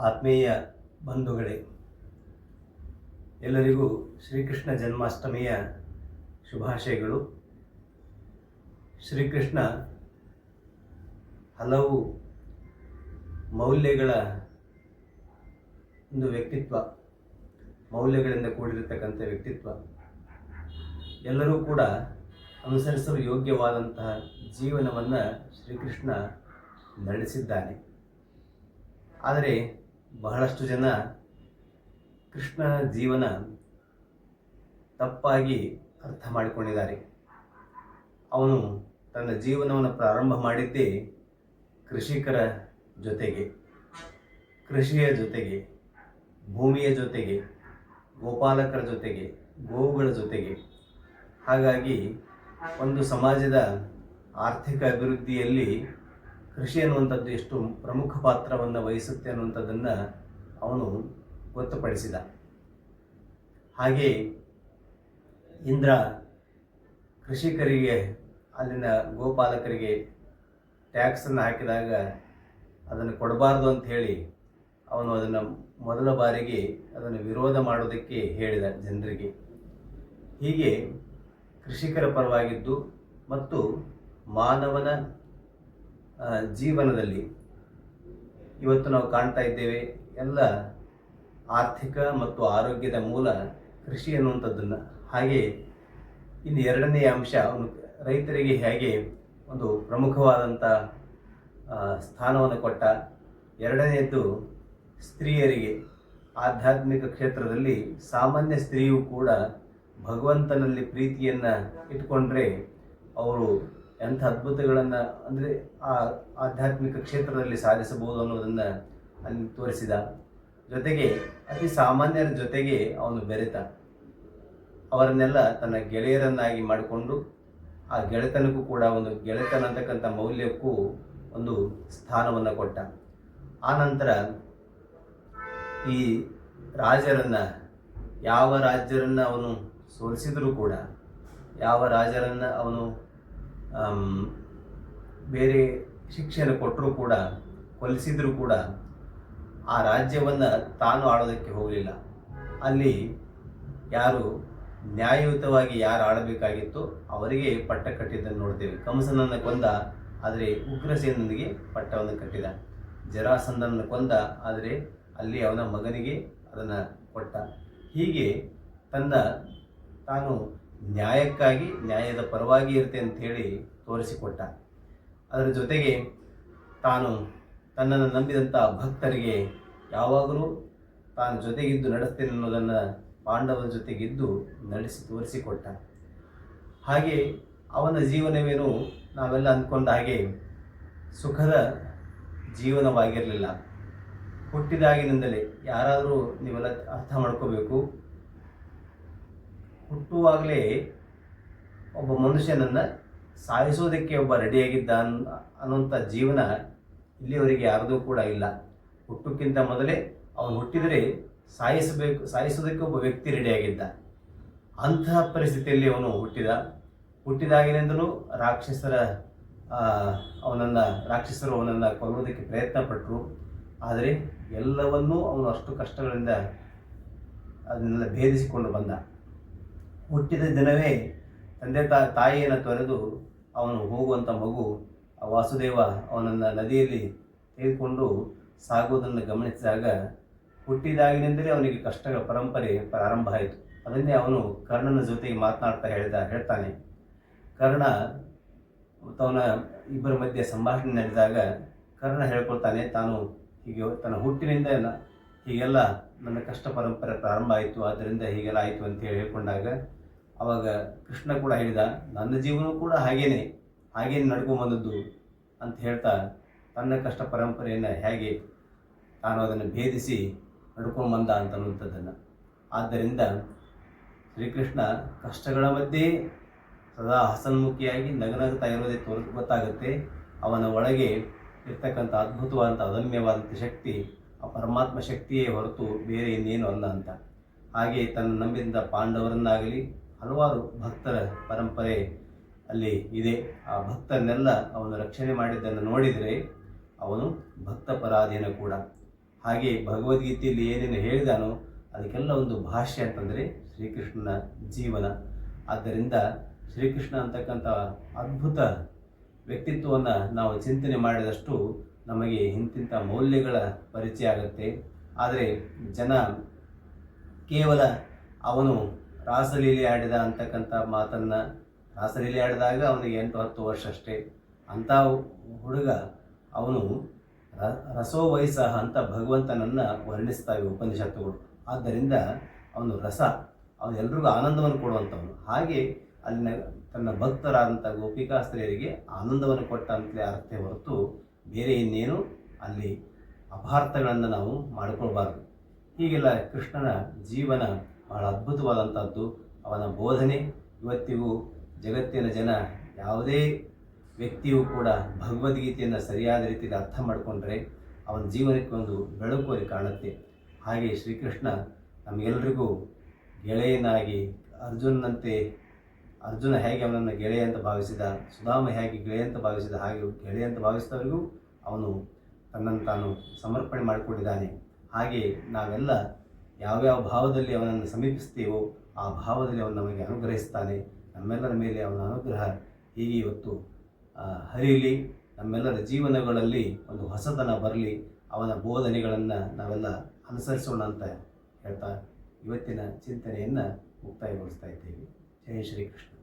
ಆತ್ಮೀಯ ಬಂಧುಗಳೇ, ಎಲ್ಲರಿಗೂ ಶ್ರೀಕೃಷ್ಣ ಜನ್ಮಾಷ್ಟಮಿಯ ಶುಭಾಶಯಗಳು. ಶ್ರೀಕೃಷ್ಣ ಹಲವು ಮೌಲ್ಯಗಳ ಒಂದು ವ್ಯಕ್ತಿತ್ವ, ಮೌಲ್ಯಗಳಿಂದ ಕೂಡಿರತಕ್ಕಂಥ ವ್ಯಕ್ತಿತ್ವ. ಎಲ್ಲರೂ ಕೂಡ ಅನುಸರಿಸಲು ಯೋಗ್ಯವಾದಂತಹ ಜೀವನವನ್ನು ಶ್ರೀಕೃಷ್ಣ ನಡೆಸಿದ್ದಾನೆ. ಆದರೆ ಬಹಳಷ್ಟು ಜನ ಕೃಷ್ಣನ ಜೀವನ ತಪ್ಪಾಗಿ ಅರ್ಥ ಮಾಡಿಕೊಂಡಿದ್ದಾರೆ. ಅವನು ತನ್ನ ಜೀವನವನ್ನು ಪ್ರಾರಂಭ ಮಾಡಿದ್ದೇ ಕೃಷಿಕರ ಜೊತೆಗೆ, ಕೃಷಿಯ ಜೊತೆಗೆ, ಭೂಮಿಯ ಜೊತೆಗೆ, ಗೋಪಾಲಕರ ಜೊತೆಗೆ, ಗೋವುಗಳ ಜೊತೆಗೆ. ಹಾಗಾಗಿ ಒಂದು ಸಮಾಜದ ಆರ್ಥಿಕ ಅಭಿವೃದ್ಧಿಯಲ್ಲಿ ಕೃಷಿ ಅನ್ನುವಂಥದ್ದು ಎಷ್ಟು ಪ್ರಮುಖ ಪಾತ್ರವನ್ನು ವಹಿಸುತ್ತೆ ಅನ್ನುವಂಥದ್ದನ್ನು ಅವನು ಗೊತ್ತುಪಡಿಸಿದ. ಹಾಗೆ ಇಂದ್ರ ಕೃಷಿಕರಿಗೆ, ಅಲ್ಲಿನ ಗೋಪಾಲಕರಿಗೆ ಟ್ಯಾಕ್ಸನ್ನು ಹಾಕಿದಾಗ ಅದನ್ನು ಕೊಡಬಾರ್ದು ಅಂತ ಹೇಳಿ ಅವನು ಅದನ್ನು ಮೊದಲ ಬಾರಿಗೆ ಅದನ್ನು ವಿರೋಧ ಮಾಡೋದಕ್ಕೆ ಹೇಳಿದ ಜನರಿಗೆ. ಹೀಗೆ ಕೃಷಿಕರ ಪರವಾಗಿದ್ದು ಮತ್ತು ಮಾನವನ ಜೀವನದಲ್ಲಿ ಇವತ್ತು ನಾವು ಕಾಣ್ತಾ ಇದ್ದೇವೆ, ಎಲ್ಲ ಆರ್ಥಿಕ ಮತ್ತು ಆರೋಗ್ಯದ ಮೂಲ ಕೃಷಿ ಅನ್ನುವಂಥದ್ದನ್ನು. ಹಾಗೆ ಇನ್ನು ಎರಡನೆಯ ಅಂಶ, ಅವನು ರೈತರಿಗೆ ಹೇಗೆ ಒಂದು ಪ್ರಮುಖವಾದಂಥ ಸ್ಥಾನವನ್ನು ಕೊಟ್ಟ. ಎರಡನೆಯದ್ದು, ಸ್ತ್ರೀಯರಿಗೆ ಆಧ್ಯಾತ್ಮಿಕ ಕ್ಷೇತ್ರದಲ್ಲಿ ಸಾಮಾನ್ಯ ಸ್ತ್ರೀಯೂ ಕೂಡ ಭಗವಂತನಲ್ಲಿ ಪ್ರೀತಿಯನ್ನು ಇಟ್ಕೊಂಡ್ರೆ ಅವರು ಎಂಥ ಅದ್ಭುತಗಳನ್ನು, ಅಂದರೆ ಆ ಆಧ್ಯಾತ್ಮಿಕ ಕ್ಷೇತ್ರದಲ್ಲಿ ಸಾಧಿಸಬಹುದು ಅನ್ನೋದನ್ನು ಅಲ್ಲಿ ತೋರಿಸಿದ. ಜೊತೆಗೆ ಅತಿ ಸಾಮಾನ್ಯರ ಜೊತೆಗೆ ಅವನು ಬೆರೆತ. ಅವರನ್ನೆಲ್ಲ ತನ್ನ ಗೆಳೆಯರನ್ನಾಗಿ ಮಾಡಿಕೊಂಡು ಆ ಗೆಳೆತನಕ್ಕೂ ಕೂಡ ಒಂದು ಗೆಳೆತನ ಅಂತಕ್ಕಂಥ ಮೌಲ್ಯಕ್ಕೂ ಒಂದು ಸ್ಥಾನವನ್ನು ಕೊಟ್ಟ. ಆನಂತರ ಈ ರಾಜರನ್ನು, ಯಾವ ರಾಜ್ಯರನ್ನು ಅವನು ಸೋಲಿಸಿದರೂ ಕೂಡ, ಯಾವ ರಾಜರನ್ನು ಅವನು ಬೇರೆ ಶಿಕ್ಷೆಯನ್ನು ಕೊಟ್ಟರೂ ಕೂಡ, ಕೊಲಿಸಿದರೂ ಕೂಡ ಆ ರಾಜ್ಯವನ್ನು ತಾನು ಆಳೋದಕ್ಕೆ ಹೋಗಲಿಲ್ಲ. ಅಲ್ಲಿ ಯಾರು ನ್ಯಾಯಯುತವಾಗಿ ಯಾರು ಆಳಬೇಕಾಗಿತ್ತು ಅವರಿಗೆ ಪಟ್ಟ ಕಟ್ಟಿದ್ದನ್ನು ನೋಡ್ತೇವೆ. ಕಂಸನನ್ನು ಕೊಂದ, ಆದರೆ ಉಗ್ರಸೇನನಿಗೆ ಪಟ್ಟವನ್ನು ಕಟ್ಟಿದ. ಜರಾಸಂಧನನ್ನು ಕೊಂದ, ಆದರೆ ಅಲ್ಲಿ ಅವನ ಮಗನಿಗೆ ಅದನ್ನು ಕೊಟ್ಟ. ಹೀಗೆ ತಾನು ನ್ಯಾಯಕ್ಕಾಗಿ, ನ್ಯಾಯದ ಪರವಾಗಿ ಇರುತ್ತೆ ಅಂತ ಹೇಳಿ ತೋರಿಸಿಕೊಟ್ಟ. ಅದರ ಜೊತೆಗೆ ತಾನು ತನ್ನನ್ನು ನಂಬಿದಂಥ ಭಕ್ತರಿಗೆ ಯಾವಾಗಲೂ ತಾನು ಜೊತೆಗಿದ್ದು ನಡೆಸ್ತೇನೆ ಅನ್ನೋದನ್ನು ಪಾಂಡವರ ಜೊತೆಗಿದ್ದು ನಡೆಸಿ ತೋರಿಸಿಕೊಟ್ಟ. ಹಾಗೆ ಅವನ ಜೀವನವೇನು ನಾವೆಲ್ಲ ಅಂದ್ಕೊಂಡ ಹಾಗೆ ಸುಖದ ಜೀವನವಾಗಿರಲಿಲ್ಲ. ಹುಟ್ಟಿದಾಗಿನಿಂದಲೇ ಯಾರಾದರೂ ನೀವೆಲ್ಲ ಅರ್ಥ ಮಾಡ್ಕೋಬೇಕು, ಹುಟ್ಟುವಾಗಲೇ ಒಬ್ಬ ಮನುಷ್ಯನನ್ನು ಸಾಯಿಸೋದಕ್ಕೆ ಒಬ್ಬ ರೆಡಿಯಾಗಿದ್ದ ಅನ್ನುವಂಥ ಜೀವನ ಇಲ್ಲಿಯವರೆಗೆ ಯಾರದೂ ಕೂಡ ಇಲ್ಲ. ಹುಟ್ಟಕ್ಕಿಂತ ಮೊದಲೇ ಅವನು ಹುಟ್ಟಿದರೆ ಸಾಯಿಸೋದಕ್ಕೆ ಒಬ್ಬ ವ್ಯಕ್ತಿ ರೆಡಿಯಾಗಿದ್ದ. ಅಂತಹ ಪರಿಸ್ಥಿತಿಯಲ್ಲಿ ಅವನು ಹುಟ್ಟಿದಾಗಿನಿಂದಲೂ ರಾಕ್ಷಸರು ಅವನನ್ನು ಕೊಲ್ಲೋದಕ್ಕೆ ಪ್ರಯತ್ನ ಪಟ್ಟರು. ಆದರೆ ಎಲ್ಲವನ್ನೂ ಅವನು ಅಷ್ಟು ಕಷ್ಟಗಳಿಂದ ಅದನ್ನೆಲ್ಲ ಭೇದಿಸಿಕೊಂಡು ಬಂದ. ಹುಟ್ಟಿದ ದಿನವೇ ತಂದೆ ತಾಯಿಯನ್ನು ತೊರೆದು ಅವನು ಹೋಗುವಂಥ ಮಗು, ಆ ವಾಸುದೇವ ಅವನನ್ನು ನದಿಯಲ್ಲಿ ತೆಗೆದುಕೊಂಡು ಸಾಗುವುದನ್ನು ಗಮನಿಸಿದಾಗ ಹುಟ್ಟಿದಾಗಿನಿಂದಲೇ ಅವನಿಗೆ ಕಷ್ಟಗಳ ಪರಂಪರೆ ಪ್ರಾರಂಭ ಆಯಿತು. ಅದನ್ನೇ ಅವನು ಕರ್ಣನ ಜೊತೆಗೆ ಮಾತನಾಡ್ತಾ ಹೇಳ್ತಾನೆ. ಕರ್ಣ ಅವನ ಇಬ್ಬರ ಮಧ್ಯೆ ಸಂಭಾಷಣೆ ನಡೆದಾಗ ಕರ್ಣ ಹೇಳ್ಕೊಳ್ತಾನೆ, ತಾನು ಹೀಗೆ ತನ್ನ ಹುಟ್ಟಿನಿಂದ ಹೀಗೆಲ್ಲ ನನ್ನ ಕಷ್ಟ ಪರಂಪರೆ ಪ್ರಾರಂಭ ಆಯಿತು, ಆದ್ದರಿಂದ ಹೀಗೆಲ್ಲ ಆಯಿತು ಅಂತ ಹೇಳ್ಕೊಂಡಾಗ ಆವಾಗ ಕೃಷ್ಣ ಕೂಡ ಹೇಳಿದ, ನನ್ನ ಜೀವನ ಕೂಡ ಹಾಗೇನೆ ನಡ್ಕೊಂಬಂದದ್ದು ಅಂತ ಹೇಳ್ತಾ ತನ್ನ ಕಷ್ಟ ಪರಂಪರೆಯನ್ನು ಹೇಗೆ ತಾನು ಅದನ್ನು ಭೇದಿಸಿ ನಡ್ಕೊಂಬಂದ ಅಂತನ್ನುವಂಥದ್ದನ್ನು. ಆದ್ದರಿಂದ ಶ್ರೀಕೃಷ್ಣ ಕಷ್ಟಗಳ ಮಧ್ಯೆ ಸದಾ ಹಸನ್ಮುಖಿಯಾಗಿ ನಗನಗ್ತಾ ಇರೋದೇ ಗೊತ್ತಾಗುತ್ತೆ. ಅವನ ಒಳಗೆ ಇರ್ತಕ್ಕಂಥ ಅದ್ಭುತವಾದಂಥ ಅದಮ್ಯವಾದಂಥ ಶಕ್ತಿ ಆ ಪರಮಾತ್ಮ ಶಕ್ತಿಯೇ ಹೊರತು ಬೇರೆ ಇನ್ನೇನು ಅಲ್ಲ ಅಂತ. ಹಾಗೆ ತನ್ನ ನಂಬಿದ ಪಾಂಡವರನ್ನಾಗಲಿ ಹಲವಾರು ಭಕ್ತರ ಪರಂಪರೆ ಅಲ್ಲಿ ಇದೆ. ಆ ಭಕ್ತರನ್ನೆಲ್ಲ ಅವನು ರಕ್ಷಣೆ ಮಾಡಿದ್ದನ್ನು ನೋಡಿದರೆ ಅವನು ಭಕ್ತ ಪರಾಧೀನ ಕೂಡ. ಹಾಗೆ ಭಗವದ್ಗೀತೆಯಲ್ಲಿ ಏನೇನು ಹೇಳಿದಾನೋ ಅದಕ್ಕೆಲ್ಲ ಒಂದು ಭಾಷ್ಯ ಅಂತಂದರೆ ಶ್ರೀಕೃಷ್ಣನ ಜೀವನ. ಆದ್ದರಿಂದ ಶ್ರೀಕೃಷ್ಣ ಅಂತಕ್ಕಂಥ ಅದ್ಭುತ ವ್ಯಕ್ತಿತ್ವವನ್ನು ನಾವು ಚಿಂತನೆ ಮಾಡಿದಷ್ಟು ನಮಗೆ ಇಂತಿಂಥ ಮೌಲ್ಯಗಳ ಪರಿಚಯ ಆಗುತ್ತೆ. ಆದರೆ ಜನ ಕೇವಲ ಅವನು ರಾಸಲೀಲೆ ಆಡಿದ ಅಂತಕ್ಕಂಥ ಮಾತನ್ನು, ರಾಸಲೀಲೆ ಆಡಿದಾಗ ಅವನಿಗೆ 8-10 ವರ್ಷ ಅಷ್ಟೇ, ಅಂಥ ಹುಡುಗ ಅವನು ರಸೋ ವಯಸ್ಸಹ ಅಂತ ಭಗವಂತನನ್ನು ವರ್ಣಿಸ್ತಾವೆ ಉಪನಿಷತ್ತುಗಳು. ಆದ್ದರಿಂದ ಅವನು ರಸ, ಅವನು ಎಲ್ರಿಗೂ ಆನಂದವನ್ನು ಕೊಡುವಂಥವನು. ಹಾಗೆ ಅಲ್ಲಿನ ತನ್ನ ಭಕ್ತರಾದಂಥ ಗೋಪಿಕಾಸ್ತ್ರೀಯರಿಗೆ ಆನಂದವನ್ನು ಕೊಟ್ಟ ಅಂತಲೇ ಅರ್ಥ ಹೊರತು ಬೇರೆ ಇನ್ನೇನು ಅಲ್ಲಿ ಅಪಾರ್ಥಗಳನ್ನು ನಾವು ಮಾಡಿಕೊಳ್ಬಾರ್ದು. ಹೀಗೆಲ್ಲ ಕೃಷ್ಣನ ಜೀವನ ಬಹಳ ಅದ್ಭುತವಾದಂಥದ್ದು. ಅವನ ಬೋಧನೆ ಇವತ್ತಿಗೂ ಜಗತ್ತಿನ ಜನ ಯಾವುದೇ ವ್ಯಕ್ತಿಯೂ ಕೂಡ ಭಗವದ್ಗೀತೆಯನ್ನು ಸರಿಯಾದ ರೀತಿಯಲ್ಲಿ ಅರ್ಥ ಮಾಡಿಕೊಂಡ್ರೆ ಅವನ ಜೀವನಕ್ಕೆ ಒಂದು ಬೆಳಕು ಅಲ್ಲಿ ಕಾಣುತ್ತೆ. ಹಾಗೆ ಶ್ರೀಕೃಷ್ಣ ನಮಗೆಲ್ಲರಿಗೂ ಗೆಳೆಯನಾಗಿ ಅರ್ಜುನ ಹೇಗೆ ಅವನನ್ನು ಗೆಳೆಯ ಅಂತ ಭಾವಿಸಿದ, ಸುಧಾಮ ಹೇಗೆ ಗೆಳೆಯ ಅಂತ ಭಾವಿಸಿದ, ಹಾಗೆ ಗೆಳೆಯ ಅಂತ ಭಾವಿಸಿದವರಿಗೂ ಅವನು ತನ್ನನ್ನು ತಾನು ಸಮರ್ಪಣೆ ಮಾಡಿಕೊಂಡಿದ್ದಾನೆ. ಹಾಗೆ ನಾವೆಲ್ಲ ಯಾವ್ಯಾವ ಭಾವದಲ್ಲಿ ಅವನನ್ನು ಸಮೀಪಿಸ್ತೀವೋ ಆ ಭಾವದಲ್ಲಿ ಅವನು ನಮಗೆ ಅನುಗ್ರಹಿಸ್ತಾನೆ. ನಮ್ಮೆಲ್ಲರ ಮೇಲೆ ಅವನ ಅನುಗ್ರಹ ಹೀಗೆ ಇವತ್ತು ಹರಿಯಲಿ. ನಮ್ಮೆಲ್ಲರ ಜೀವನಗಳಲ್ಲಿ ಒಂದು ಹೊಸತನ ಬರಲಿ. ಅವನ ಬೋಧನೆಗಳನ್ನು ನಾವೆಲ್ಲ ಅನುಸರಿಸೋಣ ಅಂತ ಹೇಳ್ತಾ ಇವತ್ತಿನ ಚಿಂತನೆಯನ್ನು ಮುಕ್ತಾಯಗೊಳಿಸ್ತಾ ಇದ್ದೇವೆ. ಜೈ ಶ್ರೀಕೃಷ್ಣ.